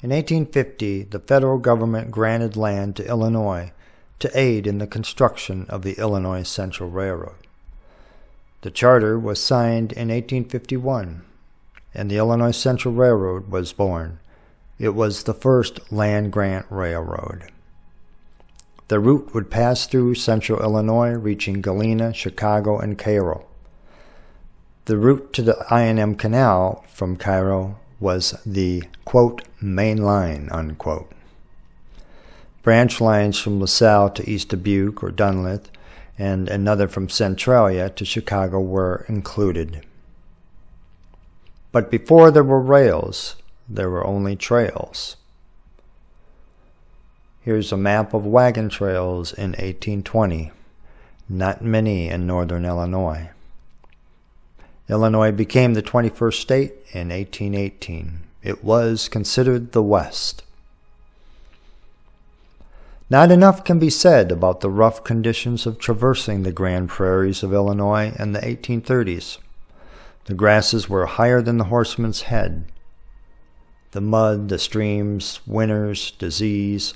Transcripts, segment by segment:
In 1850, the federal government granted land to Illinois to aid in the construction of the Illinois Central Railroad. The charter was signed in 1851, and the Illinois Central Railroad was born. It was the first land-grant railroad. The route would pass through central Illinois, reaching Galena, Chicago, and Cairo. The route to the I&M Canal from Cairo was the, quote, main line, unquote. Branch lines from LaSalle to East Dubuque or Dunlith and another from Centralia to Chicago were included. But before there were rails, there were only trails. Here's a map of wagon trails in 1820. Not many in northern Illinois. Illinois became the 21st state in 1818. It was considered the West. Not enough can be said about the rough conditions of traversing the grand prairies of Illinois in the 1830s. The grasses were higher than the horseman's head. The mud, the streams, winters, disease,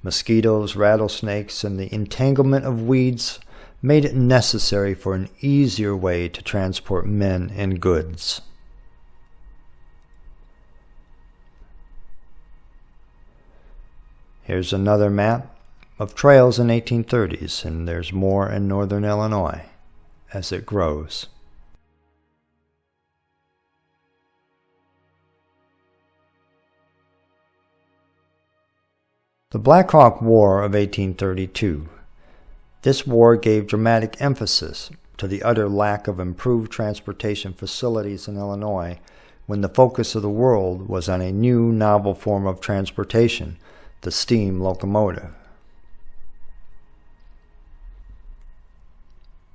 mosquitoes, rattlesnakes, and the entanglement of weeds made it necessary for an easier way to transport men and goods. Here's another map of trails in 1830s, and there's more in northern Illinois as it grows. The Black Hawk War of 1832. This war gave dramatic emphasis to the utter lack of improved transportation facilities in Illinois when the focus of the world was on a new novel form of transportation, the steam locomotive.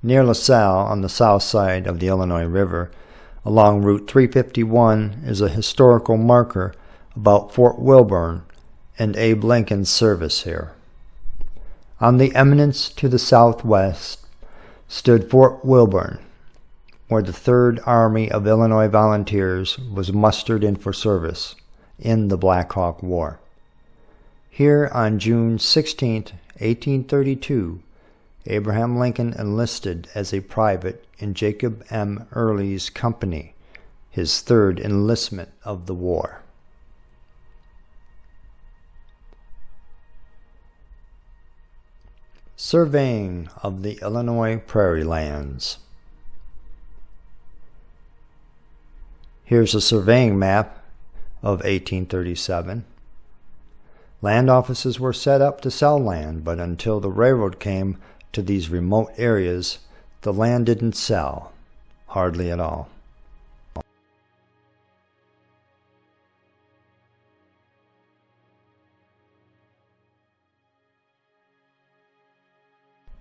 Near LaSalle, on the south side of the Illinois River, along Route 351, is a historical marker about Fort Wilburn and Abe Lincoln's service here. On the eminence to the southwest stood Fort Wilburn, where the 3rd Army of Illinois Volunteers was mustered in for service in the Black Hawk War. Here on June 16, 1832, Abraham Lincoln enlisted as a private in Jacob M. Early's company, his 3rd enlistment of the war. Surveying of the Illinois Prairie Lands. Here's a surveying map of 1837. Land offices were set up to sell land, but until the railroad came to these remote areas, the land didn't sell, hardly at all.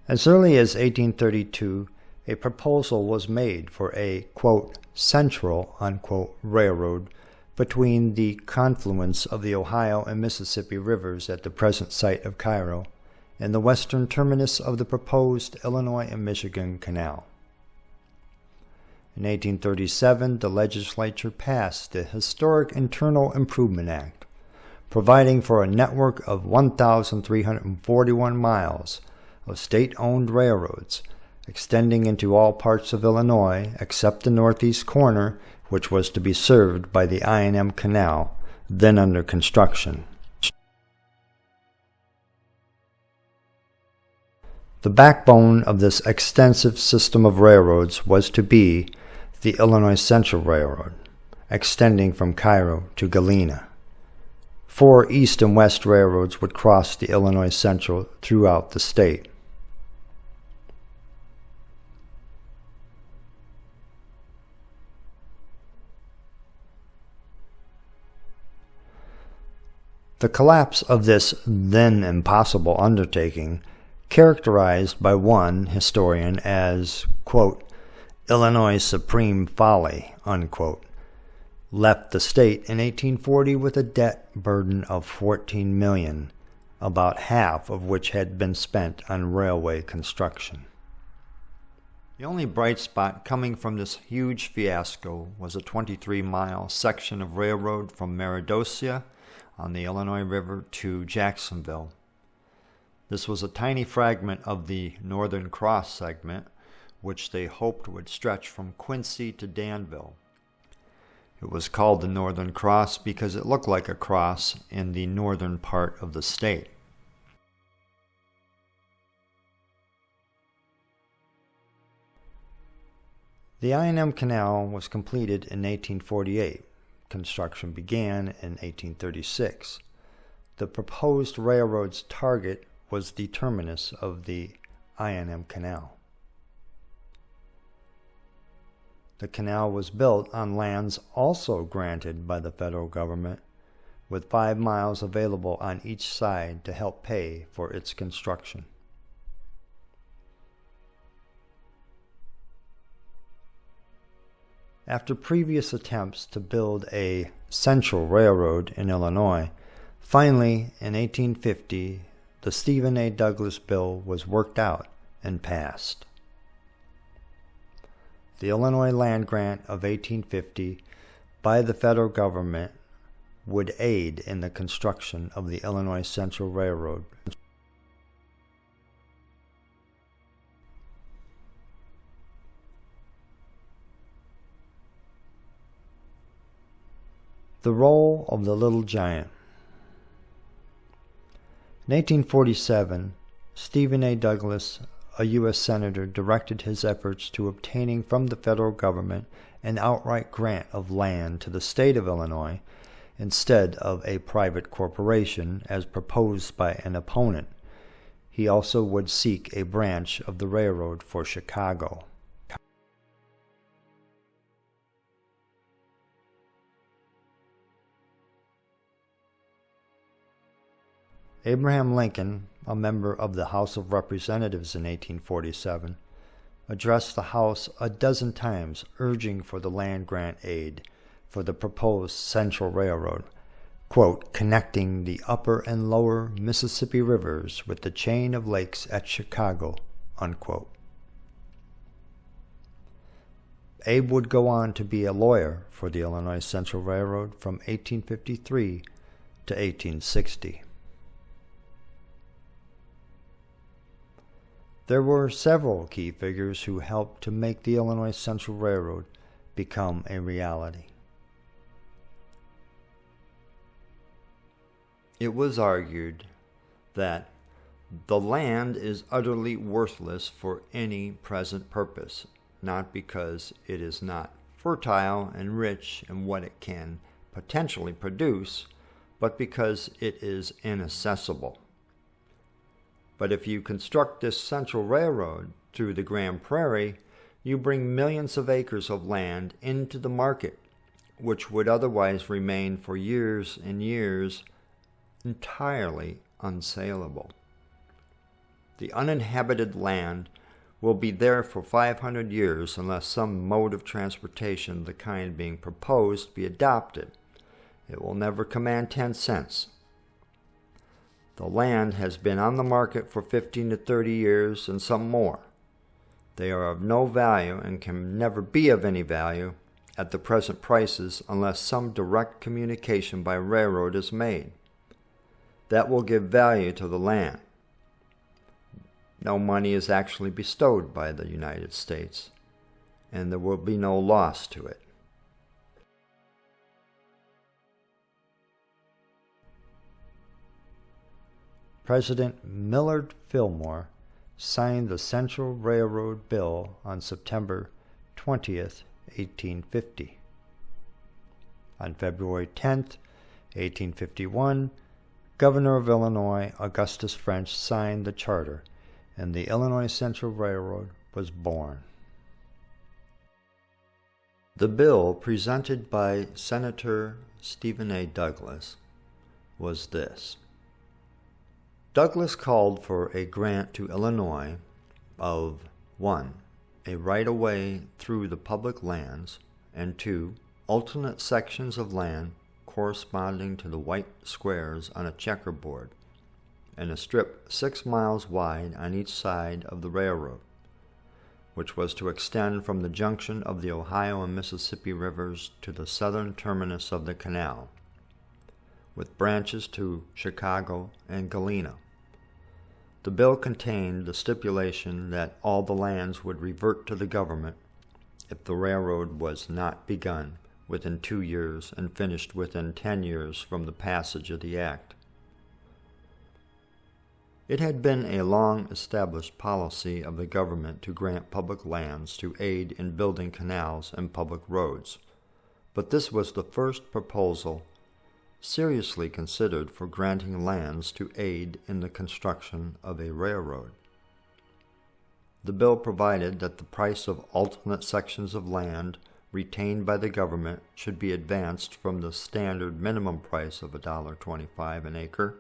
As early as 1832, a proposal was made for a, quote, central, unquote, railroad between the confluence of the Ohio and Mississippi rivers at the present site of Cairo and the western terminus of the proposed Illinois and Michigan Canal. In 1837, the legislature passed the historic Internal Improvement Act, providing for a network of 1,341 miles of state-owned railroads, extending into all parts of Illinois except the northeast corner, which was to be served by the I&M Canal, then under construction. The backbone of this extensive system of railroads was to be the Illinois Central Railroad, extending from Cairo to Galena. 4 east and west railroads would cross the Illinois Central throughout the state. The collapse of this then impossible undertaking, characterized by one historian as, quote, Illinois' supreme folly, unquote, left the state in 1840 with a debt burden of $14 million, about half of which had been spent on railway construction. The only bright spot coming from this huge fiasco was a 23-mile section of railroad from Meredosia on the Illinois River to Jacksonville. This was a tiny fragment of the Northern Cross segment, which they hoped would stretch from Quincy to Danville. It was called the Northern Cross because it looked like a cross in the northern part of the state. The I&M Canal was completed in 1848. Construction began in 1836. The proposed railroad's target was the terminus of the I&M Canal. The canal was built on lands also granted by the federal government, with 5 miles available on each side to help pay for its construction. After previous attempts to build a central railroad in Illinois, finally in 1850 the Stephen A. Douglas bill was worked out and passed. The Illinois land grant of 1850 by the federal government would aid in the construction of the Illinois Central Railroad. The role of the Little Giant. In 1847, Stephen A. Douglas, a U.S. Senator, directed his efforts to obtaining from the federal government an outright grant of land to the state of Illinois instead of a private corporation as proposed by an opponent. He also would seek a branch of the railroad for Chicago. Abraham Lincoln, a member of the House of Representatives in 1847, addressed the House a dozen times urging for the land grant aid for the proposed Central Railroad, quote, connecting the upper and lower Mississippi rivers with the chain of lakes at Chicago, unquote. Abe would go on to be a lawyer for the Illinois Central Railroad from 1853 to 1860. There were several key figures who helped to make the Illinois Central Railroad become a reality. It was argued that the land is utterly worthless for any present purpose, not because it is not fertile and rich in what it can potentially produce, but because it is inaccessible. But if you construct this Central Railroad through the Grand Prairie, you bring millions of acres of land into the market, which would otherwise remain for years and years entirely unsaleable. The uninhabited land will be there for 500 years unless some mode of transportation of the kind being proposed be adopted. It will never command 10 cents. The land has been on the market for 15 to 30 years and some more. They are of no value and can never be of any value at the present prices unless some direct communication by railroad is made. That will give value to the land. No money is actually bestowed by the United States, and there will be no loss to it. President Millard Fillmore signed the Central Railroad Bill on September 20th, 1850. On February 10th, 1851, Governor of Illinois Augustus French signed the charter, and the Illinois Central Railroad was born. The bill presented by Senator Stephen A. Douglas was this. Douglas called for a grant to Illinois of 1. A right-of-way through the public lands, and 2. Alternate sections of land corresponding to the white squares on a checkerboard, and a strip 6 miles wide on each side of the railroad, which was to extend from the junction of the Ohio and Mississippi rivers to the southern terminus of the canal, with branches to Chicago and Galena. The bill contained the stipulation that all the lands would revert to the government if the railroad was not begun within 2 years and finished within 10 years from the passage of the act. It had been a long-established policy of the government to grant public lands to aid in building canals and public roads, but this was the first proposal seriously considered for granting lands to aid in the construction of a railroad. The bill provided that the price of alternate sections of land retained by the government should be advanced from the standard minimum price of $1.25 an acre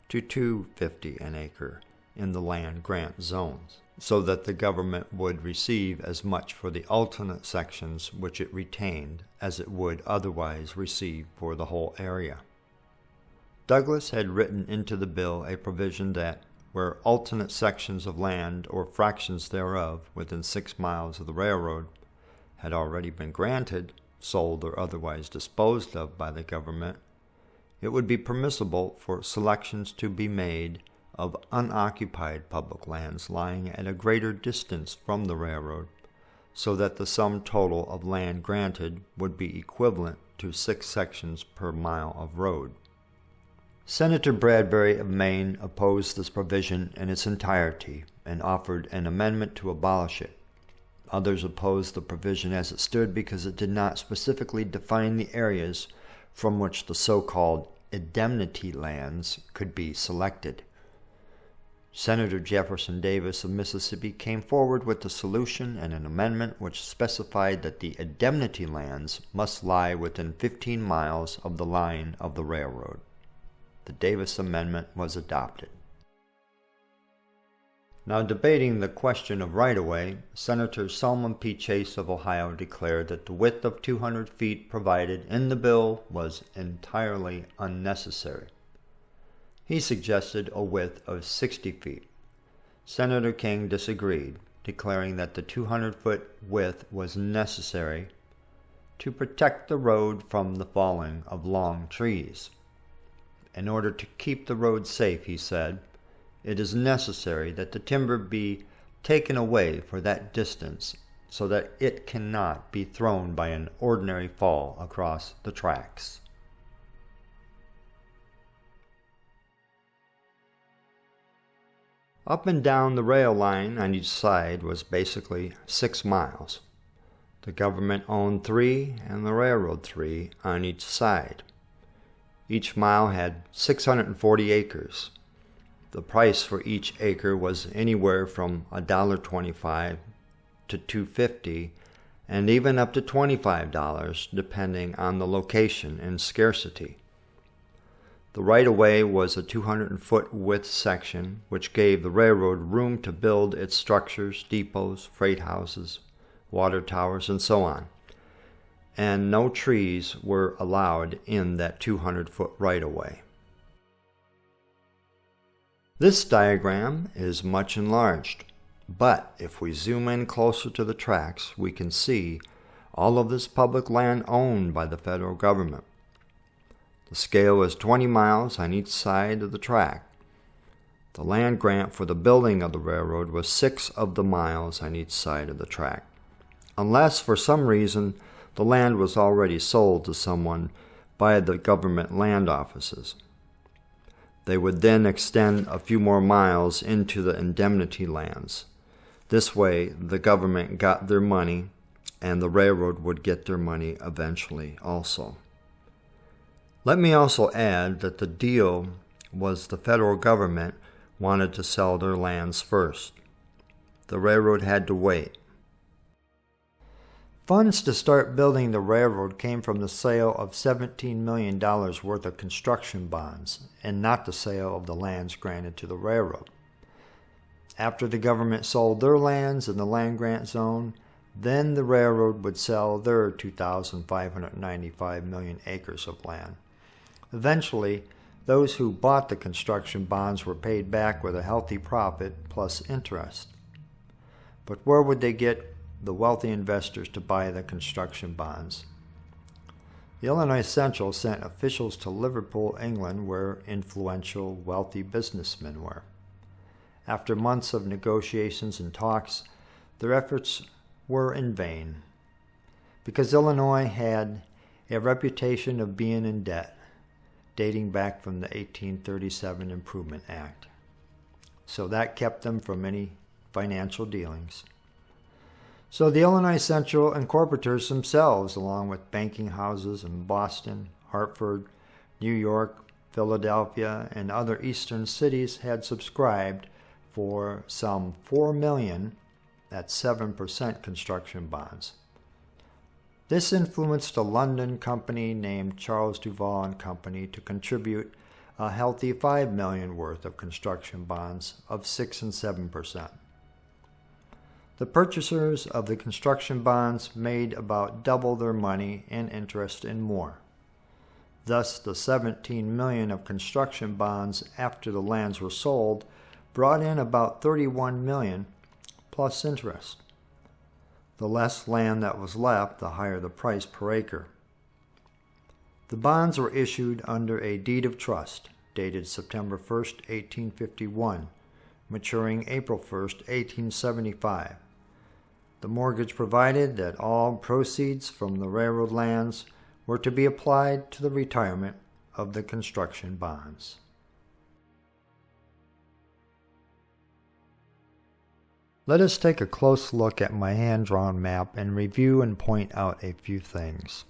to $2.50 an acre in the land grant zones, so that the government would receive as much for the alternate sections which it retained as it would otherwise receive for the whole area. Douglas had written into the bill a provision that where alternate sections of land or fractions thereof within 6 miles of the railroad had already been granted, sold, or otherwise disposed of by the government, it would be permissible for selections to be made of unoccupied public lands lying at a greater distance from the railroad, so that the sum total of land granted would be equivalent to 6 sections per mile of road. Senator Bradbury of Maine opposed this provision in its entirety and offered an amendment to abolish it. Others opposed the provision as it stood because it did not specifically define the areas from which the so-called indemnity lands could be selected. Senator Jefferson Davis of Mississippi came forward with a solution and an amendment which specified that the indemnity lands must lie within 15 miles of the line of the railroad. The Davis Amendment was adopted. Now, debating the question of right-of-way, Senator Solomon P. Chase of Ohio declared that the width of 200 feet provided in the bill was entirely unnecessary. He suggested a width of 60 feet. Senator King disagreed, declaring that the 200-foot width was necessary to protect the road from the falling of long trees. In order to keep the road safe, he said, it is necessary that the timber be taken away for that distance so that it cannot be thrown by an ordinary fall across the tracks. Up and down the rail line on each side was basically 6 miles. The government owned 3 and the railroad 3 on each side. Each mile had 640 acres. The price for each acre was anywhere from $1.25 to $2.50 and even up to $25 depending on the location and scarcity. The right-of-way was a 200-foot width section which gave the railroad room to build its structures, depots, freight houses, water towers, and so on. And no trees were allowed in that 200-foot right-of-way. This diagram is much enlarged, but if we zoom in closer to the tracks, we can see all of this public land owned by the federal government. The scale is 20 miles on each side of the track. The land grant for the building of the railroad was 6 of the miles on each side of the track, unless for some reason the land was already sold to someone by the government land offices. They would then extend a few more miles into the indemnity lands. This way, the government got their money, and the railroad would get their money eventually also. Let me also add that the deal was the federal government wanted to sell their lands first. The railroad had to wait. Funds to start building the railroad came from the sale of $17 million worth of construction bonds, and not the sale of the lands granted to the railroad. After the government sold their lands in the land grant zone, then the railroad would sell their 2,595 million acres of land. Eventually, those who bought the construction bonds were paid back with a healthy profit plus interest. But where would they get the wealthy investors to buy the construction bonds? The Illinois Central sent officials to Liverpool, England, where influential, wealthy businessmen were. After months of negotiations and talks, their efforts were in vain, because Illinois had a reputation of being in debt, dating back from the 1837 Improvement Act. So that kept them from any financial dealings. So the Illinois Central incorporators themselves, along with banking houses in Boston, Hartford, New York, Philadelphia, and other eastern cities, had subscribed for some $4 million, that's 7% construction bonds. This influenced a London company named Charles Duval and Company to contribute a healthy $5 million worth of construction bonds of 6 and 7%. The purchasers of the construction bonds made about double their money and interest and more. Thus, the $17 million of construction bonds after the lands were sold brought in about $31 million plus interest. The less land that was left, the higher the price per acre. The bonds were issued under a deed of trust dated September 1st, 1851, maturing April 1st, 1875. The mortgage provided that all proceeds from the railroad lands were to be applied to the retirement of the construction bonds. Let us take a close look at my hand-drawn map and review and point out a few things.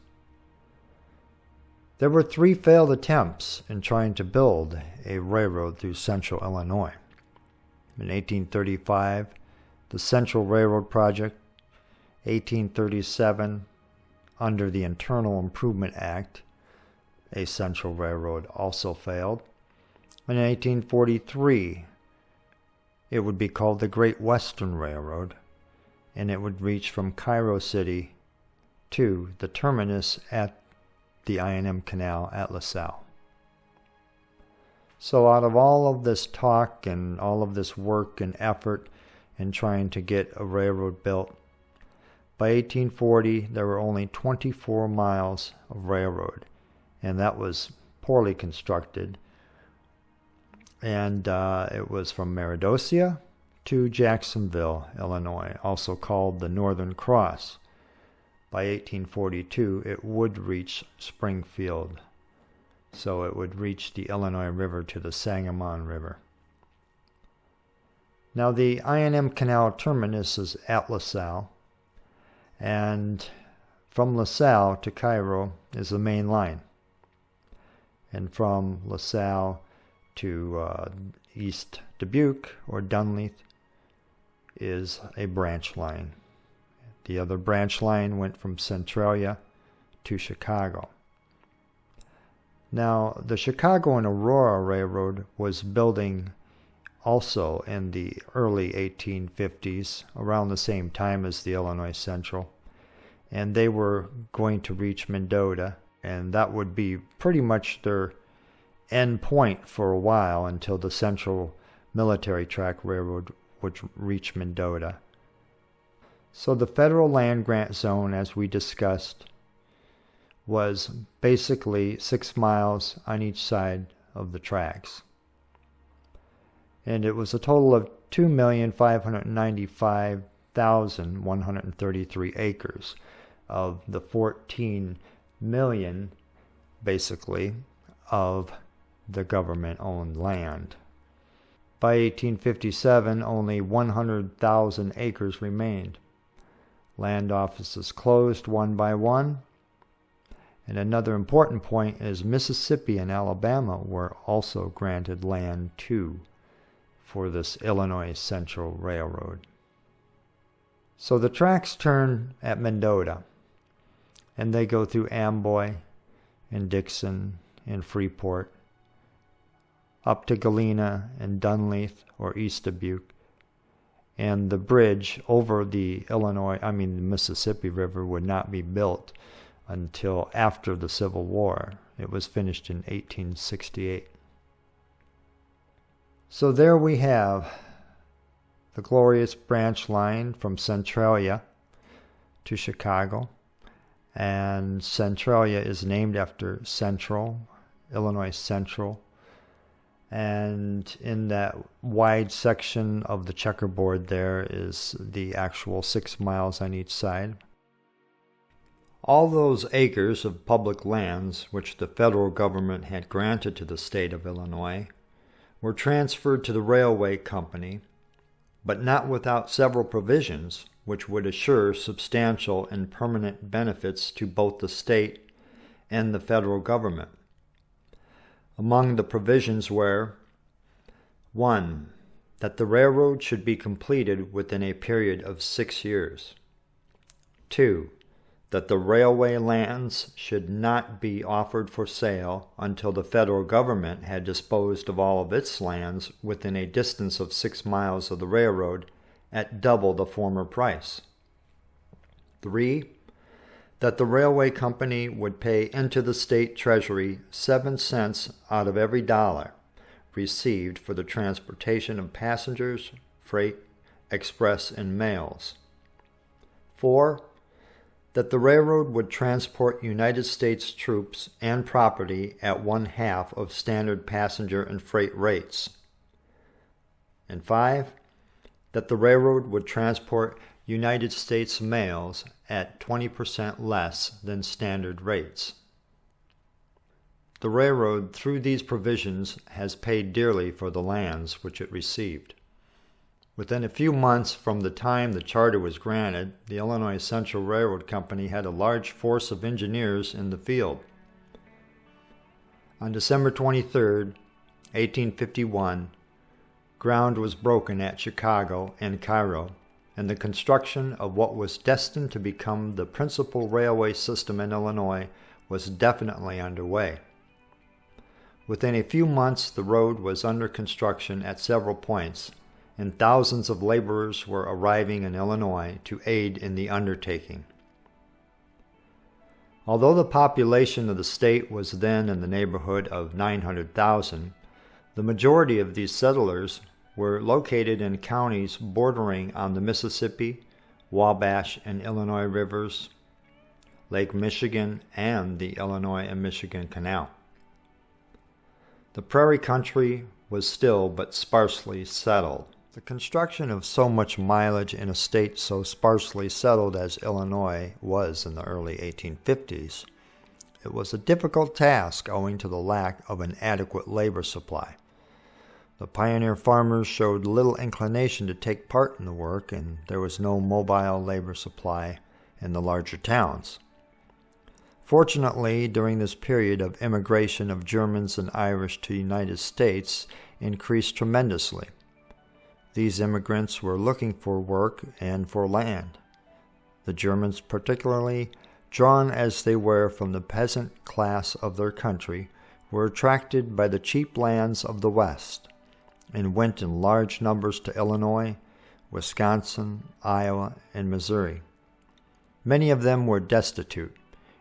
There were 3 failed attempts in trying to build a railroad through central Illinois. In 1835, the Central Railroad Project, 1837, under the Internal Improvement Act, a central railroad also failed. In 1843, it would be called the Great Western Railroad, and it would reach from Cairo City to the terminus at the I&M Canal at LaSalle. So out of all of this talk and all of this work and effort in trying to get a railroad built, by 1840 there were only 24 miles of railroad, and that was poorly constructed. And it was from Meridosia to Jacksonville, Illinois, also called the Northern Cross. By 1842, it would reach Springfield, so it would reach the Illinois River to the Sangamon River. Now, the I&M Canal terminus is at LaSalle, and from LaSalle to Cairo is the main line. And from LaSalle to East Dubuque or Dunleith is a branch line. The other branch line went from Centralia to Chicago. Now, the Chicago and Aurora Railroad was building also in the early 1850s, around the same time as the Illinois Central, and they were going to reach Mendota, and that would be pretty much their end point for a while until the Central Military Track Railroad would reach Mendota. So the federal land grant zone, as we discussed, was basically 6 miles on each side of the tracks. And it was a total of 2,595,133 acres of the 14 million, basically, of the government-owned land. By 1857, only 100,000 acres remained. Land offices closed one by one. And another important point is Mississippi and Alabama were also granted land too for this Illinois Central Railroad. So the tracks turn at Mendota, and they go through Amboy and Dixon and Freeport, up to Galena and Dunleith or East Dubuque, and the bridge over the Mississippi River would not be built until after the Civil War. It was finished in 1868. So there we have the glorious branch line from Centralia to Chicago, and Centralia is named after Central, Illinois Central. And in that wide section of the checkerboard there is the actual 6 miles on each side. All those acres of public lands which the federal government had granted to the state of Illinois were transferred to the railway company, but not without several provisions which would assure substantial and permanent benefits to both the state and the federal government. Among the provisions were 1. That the railroad should be completed within a period of 6 years. 2. That the railway lands should not be offered for sale until the federal government had disposed of all of its lands within a distance of 6 miles of the railroad at double the former price. 3. That the railway company would pay into the state treasury 7 cents out of every dollar received for the transportation of passengers, freight, express, and mails. 4. That the railroad would transport United States troops and property at 1/2 of standard passenger and freight rates. And 5. That the railroad would transport United States mails at 20% less than standard rates. The railroad, through these provisions, has paid dearly for the lands which it received. Within a few months from the time the charter was granted, the Illinois Central Railroad Company had a large force of engineers in the field. On December 23, 1851, ground was broken at Chicago and Cairo, and the construction of what was destined to become the principal railway system in Illinois was definitely underway. Within a few months, the road was under construction at several points, and thousands of laborers were arriving in Illinois to aid in the undertaking. Although the population of the state was then in the neighborhood of 900,000, the majority of these settlers were located in counties bordering on the Mississippi, Wabash, and Illinois rivers, Lake Michigan, and the Illinois and Michigan Canal. The prairie country was still but sparsely settled. The construction of so much mileage in a state so sparsely settled as Illinois was in the early 1850s, it was a difficult task owing to the lack of an adequate labor supply. The pioneer farmers showed little inclination to take part in the work, and there was no mobile labor supply in the larger towns. Fortunately, during this period of immigration of Germans and Irish to the United States increased tremendously. These immigrants were looking for work and for land. The Germans, particularly, drawn as they were from the peasant class of their country, were attracted by the cheap lands of the West, and went in large numbers to Illinois, Wisconsin, Iowa, and Missouri. Many of them were destitute,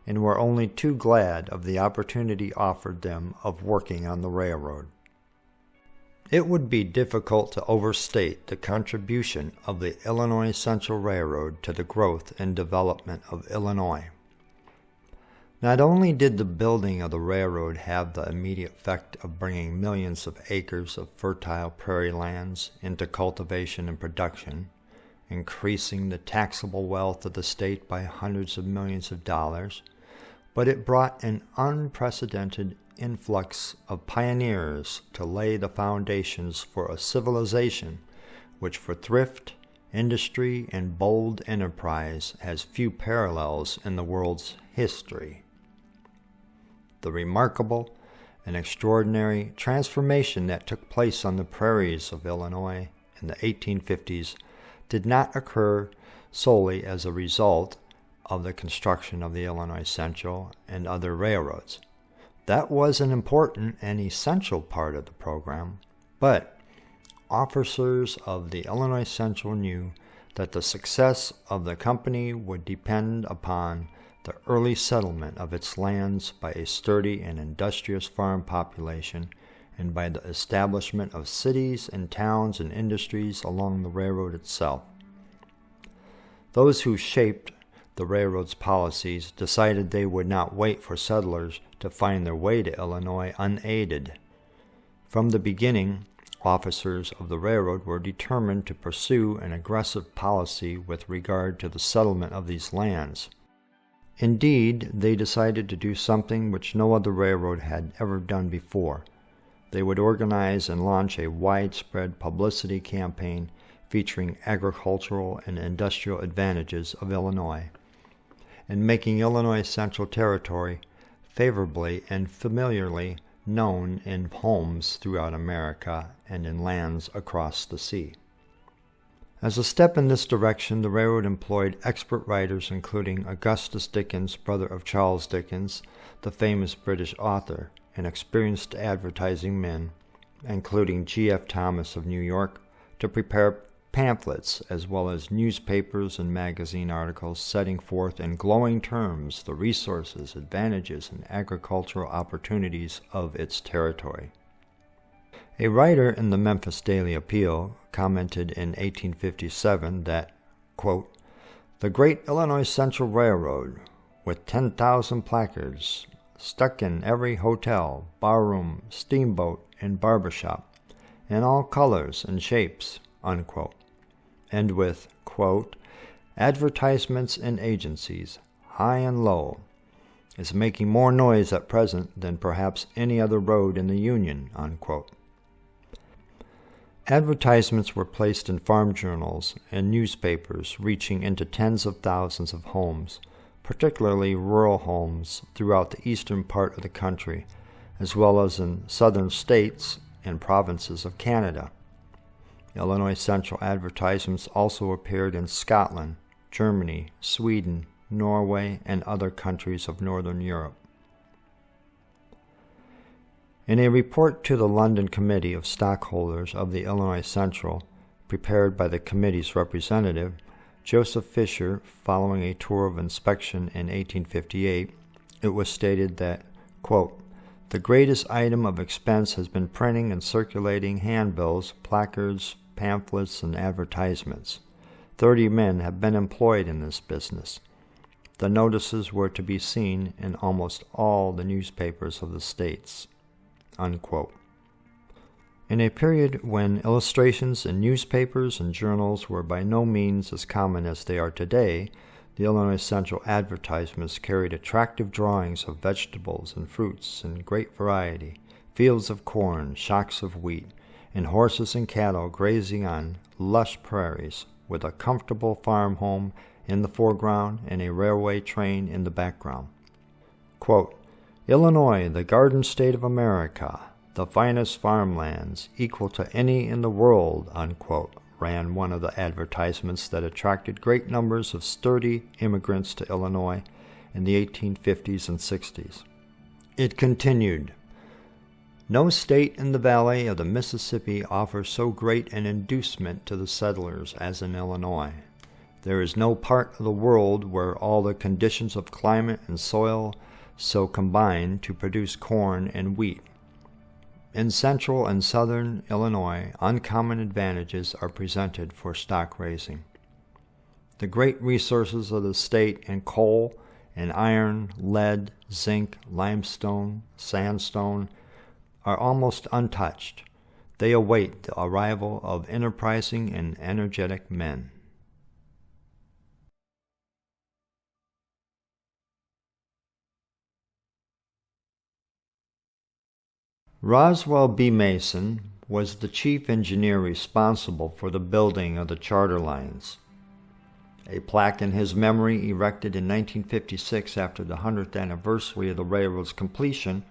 and were only too glad of the opportunity offered them of working on the railroad. It would be difficult to overstate the contribution of the Illinois Central Railroad to the growth and development of Illinois. Not only did the building of the railroad have the immediate effect of bringing millions of acres of fertile prairie lands into cultivation and production, increasing the taxable wealth of the state by hundreds of millions of dollars, but it brought an unprecedented influx of pioneers to lay the foundations for a civilization which for thrift, industry, and bold enterprise has few parallels in the world's history. The remarkable and extraordinary transformation that took place on the prairies of Illinois in the 1850s did not occur solely as a result of the construction of the Illinois Central and other railroads. That was an important and essential part of the program, but officers of the Illinois Central knew that the success of the company would depend upon the early settlement of its lands by a sturdy and industrious farm population, and by the establishment of cities and towns and industries along the railroad itself. Those who shaped the railroad's policies, decided they would not wait for settlers to find their way to Illinois unaided. From the beginning, officers of the railroad were determined to pursue an aggressive policy with regard to the settlement of these lands. Indeed, they decided to do something which no other railroad had ever done before. They would organize and launch a widespread publicity campaign featuring agricultural and industrial advantages of Illinois, and making Illinois Central Territory favorably and familiarly known in homes throughout America and in lands across the sea. As a step in this direction, the railroad employed expert writers including Augustus Dickens, brother of Charles Dickens, the famous British author, and experienced advertising men, including G.F. Thomas of New York, to prepare pamphlets as well as newspapers and magazine articles setting forth in glowing terms the resources, advantages, and agricultural opportunities of its territory. A writer in the Memphis Daily Appeal commented in 1857 that, quote, "The great Illinois Central Railroad, with 10,000 placards stuck in every hotel, barroom, steamboat, and barber shop, in all colors and shapes," unquote, and with, quote, "advertisements in agencies, high and low, is making more noise at present than perhaps any other road in the Union," unquote. Advertisements were placed in farm journals and newspapers reaching into tens of thousands of homes, particularly rural homes throughout the eastern part of the country, as well as in southern states and provinces of Canada. Illinois Central advertisements also appeared in Scotland, Germany, Sweden, Norway, and other countries of Northern Europe. In a report to the London Committee of Stockholders of the Illinois Central, prepared by the committee's representative, Joseph Fisher, following a tour of inspection in 1858, it was stated that, quote, "The greatest item of expense has been printing and circulating handbills, placards, pamphlets, and advertisements. 30 men have been employed in this business. The notices were to be seen in almost all the newspapers of the states," unquote. In a period when illustrations in newspapers and journals were by no means as common as they are today, the Illinois Central advertisements carried attractive drawings of vegetables and fruits in great variety, fields of corn, shocks of wheat, and horses and cattle grazing on lush prairies, with a comfortable farm home in the foreground and a railway train in the background. Quote, "Illinois, the garden state of America, the finest farmlands, equal to any in the world," unquote, ran one of the advertisements that attracted great numbers of sturdy immigrants to Illinois in the 1850s and 60s. It continued, "No state in the valley of the Mississippi offers so great an inducement to the settlers as in Illinois. There is no part of the world where all the conditions of climate and soil so combine to produce corn and wheat. In central and southern Illinois, uncommon advantages are presented for stock raising. The great resources of the state in coal and iron, lead, zinc, limestone, sandstone are almost untouched. They await the arrival of enterprising and energetic men." Roswell B. Mason was the chief engineer responsible for the building of the charter lines. A plaque in his memory, erected in 1956 after the 100th anniversary of the railroad's completion,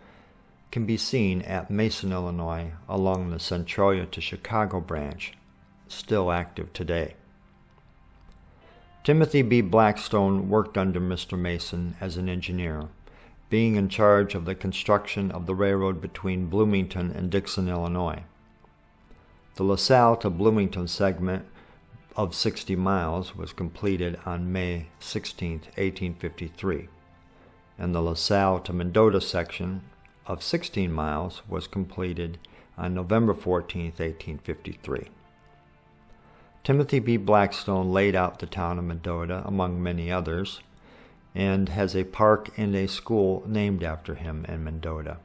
can be seen at Mason, Illinois, along the Centralia to Chicago branch, still active today. Timothy B. Blackstone worked under Mr. Mason as an engineer, being in charge of the construction of the railroad between Bloomington and Dixon, Illinois. The LaSalle to Bloomington segment of 60 miles was completed on May 16, 1853, and the LaSalle to Mendota section of 16 miles was completed on November 14, 1853. Timothy B. Blackstone laid out the town of Mendota, among many others, and has a park and a school named after him in Mendota.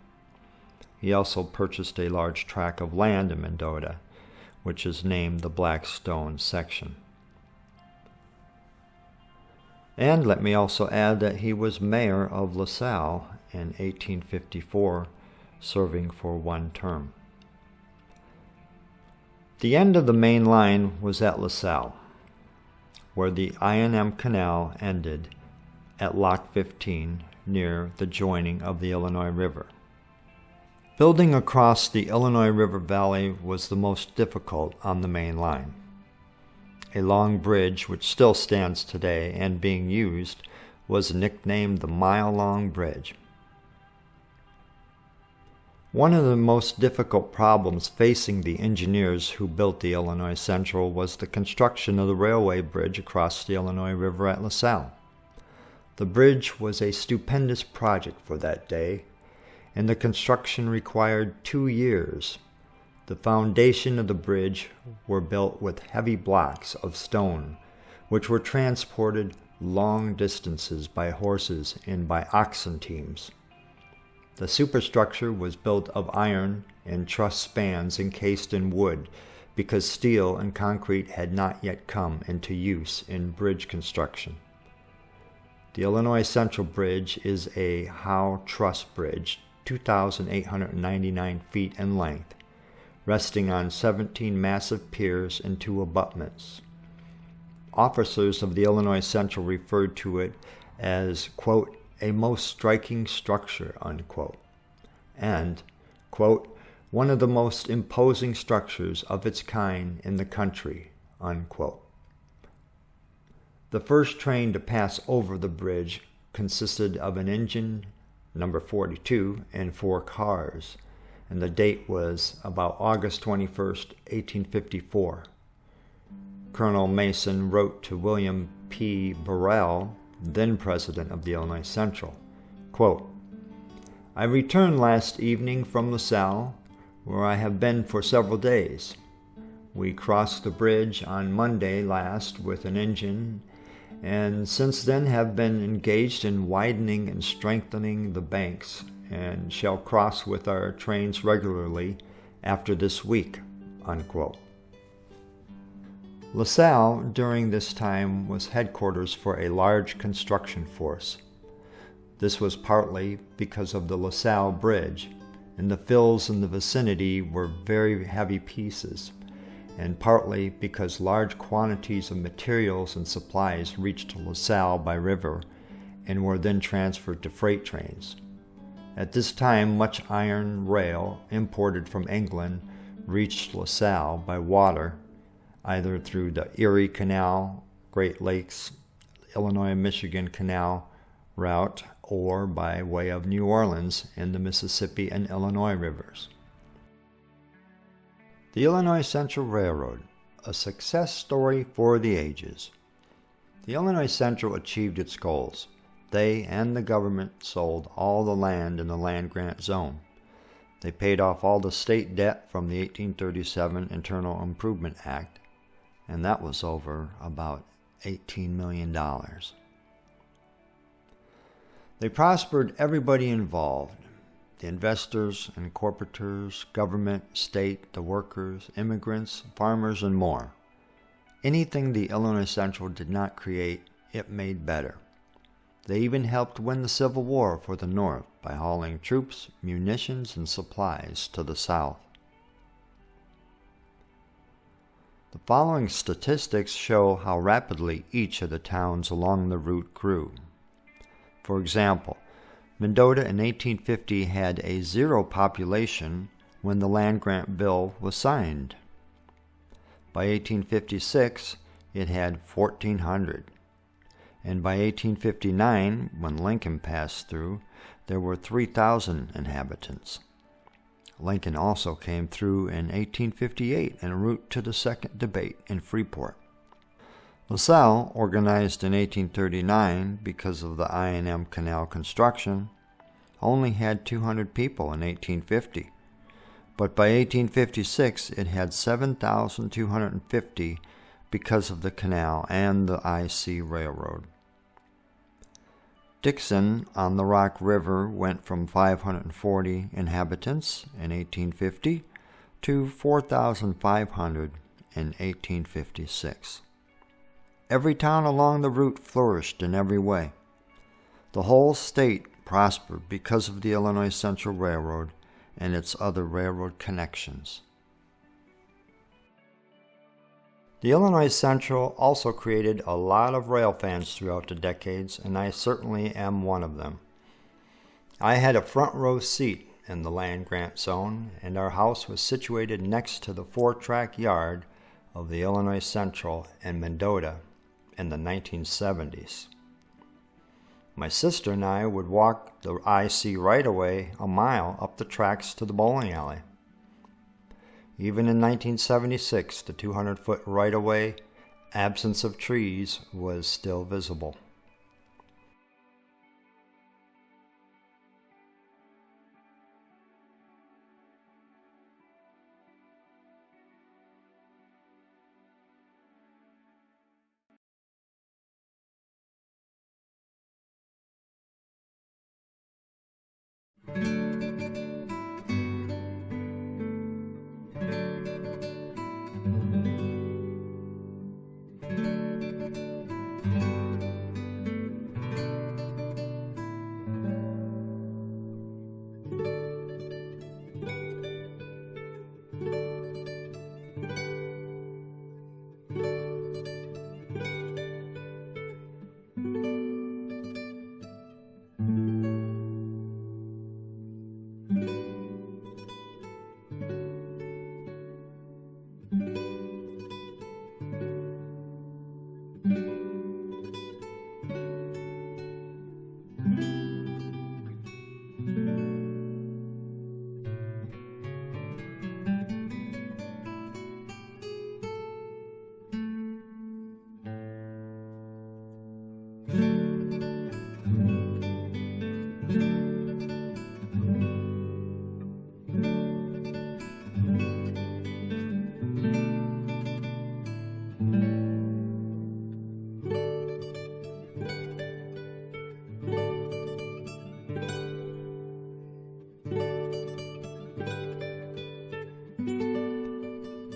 He also purchased a large tract of land in Mendota, which is named the Blackstone section. And let me also add that he was mayor of LaSalle in 1854, serving for one term. The end of the main line was at LaSalle, where the I&M Canal ended at Lock 15 near the joining of the Illinois River. Building across the Illinois River Valley was the most difficult on the main line. A long bridge, which still stands today and being used, was nicknamed the Mile-Long Bridge. One of the most difficult problems facing the engineers who built the Illinois Central was the construction of the railway bridge across the Illinois River at LaSalle. The bridge was a stupendous project for that day, and the construction required 2 years. The foundation of the bridge were built with heavy blocks of stone, which were transported long distances by horses and by oxen teams. The superstructure was built of iron and truss spans encased in wood, because steel and concrete had not yet come into use in bridge construction. The Illinois Central Bridge is a Howe truss bridge, 2,899 feet in length, resting on 17 massive piers and 2 abutments. Officers of the Illinois Central referred to it as, quote, a most striking structure, unquote, and, quote, one of the most imposing structures of its kind in the country, unquote. The first train to pass over the bridge consisted of an engine, number 42, and 4 cars, and the date was about August 21st, 1854. Colonel Mason wrote to William P. Burrell, then president of the Illinois Central, quote, I returned last evening from LaSalle, where I have been for several days. We crossed the bridge on Monday last with an engine, and since then have been engaged in widening and strengthening the banks, and shall cross with our trains regularly after this week, unquote. LaSalle during this time was headquarters for a large construction force. This was partly because of the LaSalle Bridge, and the fills in the vicinity were very heavy pieces, and partly because large quantities of materials and supplies reached LaSalle by river and were then transferred to freight trains. At this time, much iron rail imported from England reached LaSalle by water, either through the Erie Canal, Great Lakes, Illinois-Michigan Canal route, or by way of New Orleans in the Mississippi and Illinois rivers. The Illinois Central Railroad, a success story for the ages. The Illinois Central achieved its goals. They and the government sold all the land in the land-grant zone. They paid off all the state debt from the 1837 Internal Improvement Act, and that was over about $18 million. They prospered everybody involved, the investors, incorporators, government, state, the workers, immigrants, farmers, and more. Anything the Illinois Central did not create, it made better. They even helped win the Civil War for the North by hauling troops, munitions, and supplies to the South. The following statistics show how rapidly each of the towns along the route grew. For example, Mendota in 1850 had a 0 population when the land-grant bill was signed. By 1856, it had 1,400. And by 1859, when Lincoln passed through, there were 3,000 inhabitants. Lincoln also came through in 1858 en route to the second debate in Freeport. LaSalle, organized in 1839 because of the I&M Canal construction, only had 200 people in 1850, but by 1856 it had 7,250 because of the canal and the IC Railroad. Dixon on the Rock River went from 540 inhabitants in 1850 to 4,500 in 1856. Every town along the route flourished in every way. The whole state prospered because of the Illinois Central Railroad and its other railroad connections. The Illinois Central also created a lot of rail fans throughout the decades, and I certainly am one of them. I had a front row seat in the land grant zone, and our house was situated next to the 4-track yard of the Illinois Central in Mendota in the 1970s. My sister and I would walk the IC right-of-way a mile up the tracks to the bowling alley. Even in 1976, the 200-foot right-of-way, absence of trees, was still visible.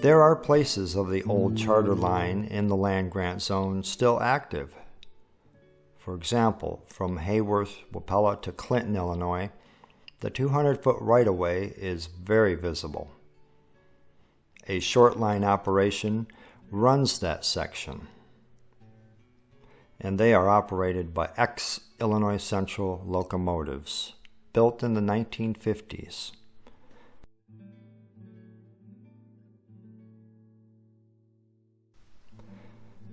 There are places of the old charter line in the land grant zone still active. For example, from Hayworth, Wapella to Clinton, Illinois, the 200-foot right-of-way is very visible. A short line operation runs that section, and they are operated by ex-Illinois Central locomotives, built in the 1950s.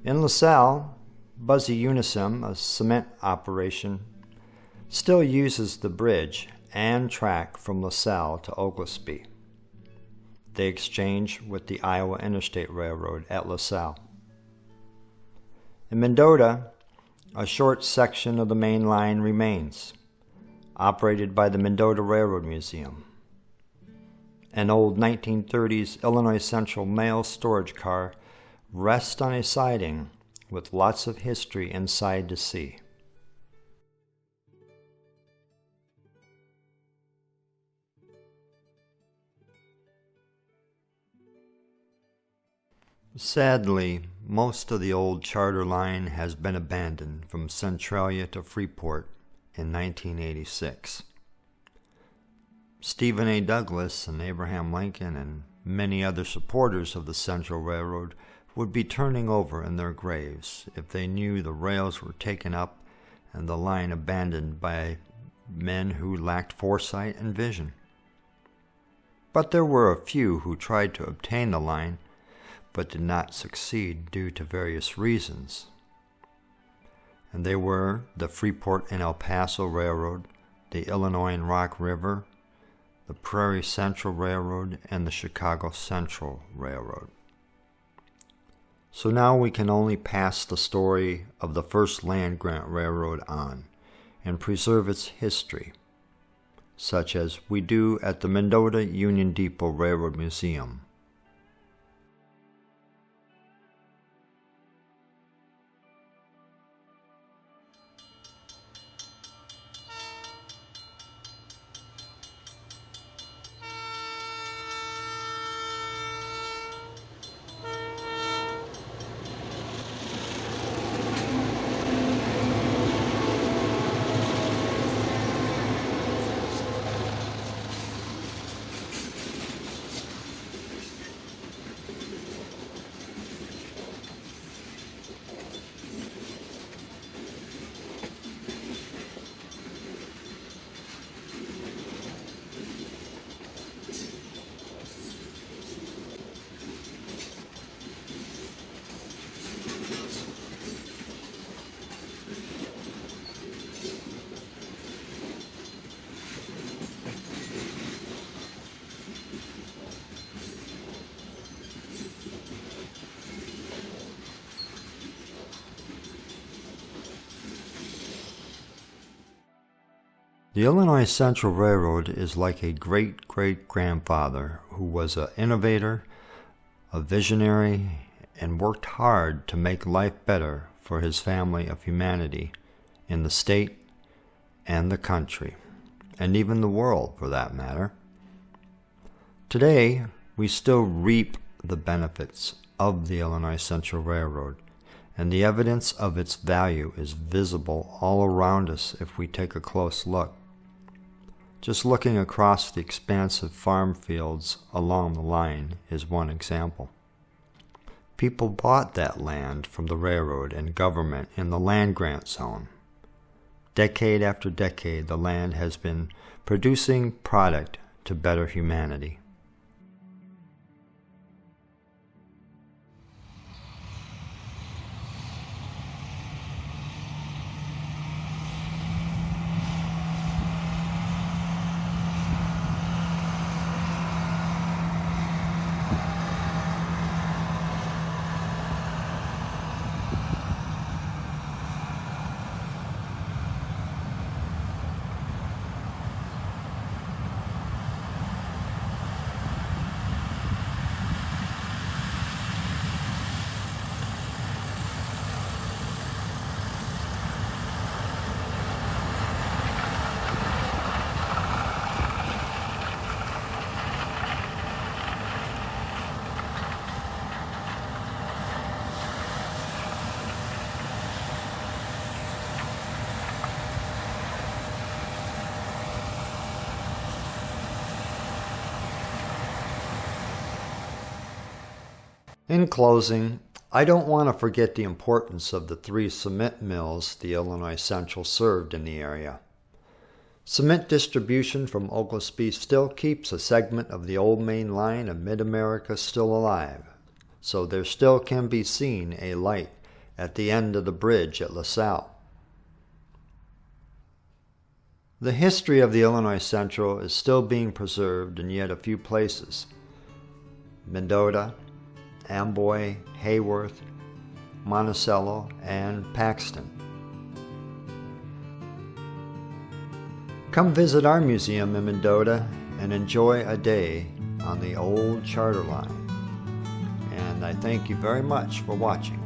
In LaSalle, Buzzy Unisim, a cement operation, still uses the bridge and track from LaSalle to Oglesby. They exchange with the Iowa Interstate Railroad at LaSalle. In Mendota, a short section of the main line remains, operated by the Mendota Railroad Museum. An old 1930s Illinois Central mail storage car rests on a siding with lots of history inside to see. Sadly, most of the old charter line has been abandoned from Centralia to Freeport in 1986. Stephen A. Douglas and Abraham Lincoln and many other supporters of the Central Railroad would be turning over in their graves if they knew the rails were taken up and the line abandoned by men who lacked foresight and vision. But there were a few who tried to obtain the line but did not succeed due to various reasons. And they were the Freeport and El Paso Railroad, the Illinois and Rock River, the Prairie Central Railroad, and the Chicago Central Railroad. So now we can only pass the story of the first land grant railroad on and preserve its history, such as we do at the Mendota Union Depot Railroad Museum. The Illinois Central Railroad is like a great-great-grandfather who was an innovator, a visionary, and worked hard to make life better for his family of humanity in the state and the country, and even the world for that matter. Today, we still reap the benefits of the Illinois Central Railroad, and the evidence of its value is visible all around us if we take a close look. Just looking across the expansive farm fields along the line is one example. People bought that land from the railroad and government in the land grant zone. Decade after decade, the land has been producing product to better humanity. In closing, I don't want to forget the importance of the 3 cement mills the Illinois Central served in the area. Cement distribution from Oglesby still keeps a segment of the old main line of Mid-America still alive, so there still can be seen a light at the end of the bridge at LaSalle. The history of the Illinois Central is still being preserved in yet a few places: Mendota, Amboy, Hayworth, Monticello, and Paxton. Come visit our museum in Mendota and enjoy a day on the old charter line. And I thank you very much for watching.